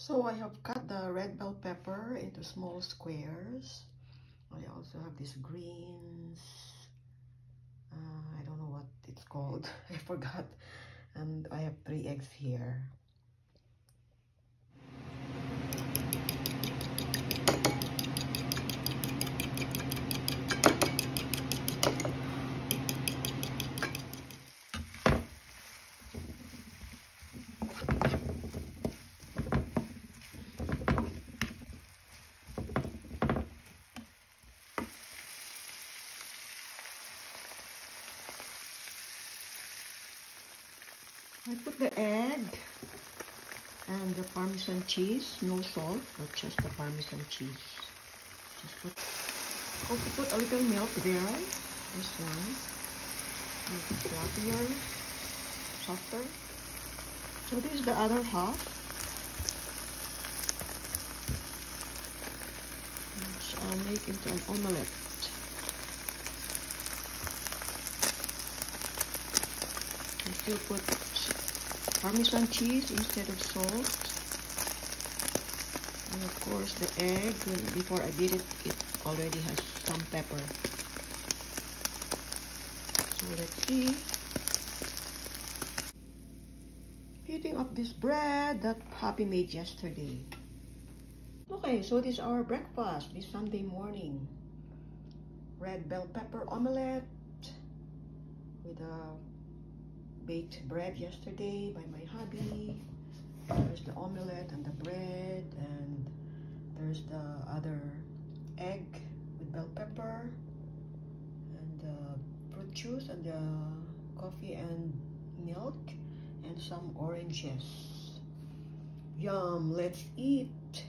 So I have cut the red bell pepper into small squares. I also have these greens. I don't know what it's called. I forgot. And I have 3 eggs here. I put the egg and the Parmesan cheese, no salt, but just the Parmesan cheese. Also put a little milk there, this one, make it fluffier, softer. So this is the other half, which I'll make into an omelette. I still put Parmesan cheese instead of salt, and of course the egg, before I did it, it already has some pepper. So let's see. Heating up this bread that Happy made yesterday. Okay, so this is our breakfast this Sunday morning. Red bell pepper omelette with a baked bread yesterday by my hubby. There's the omelette and the bread, and there's the other egg with bell pepper, and the fruit juice, and the coffee and milk, and some oranges. Yum, let's eat.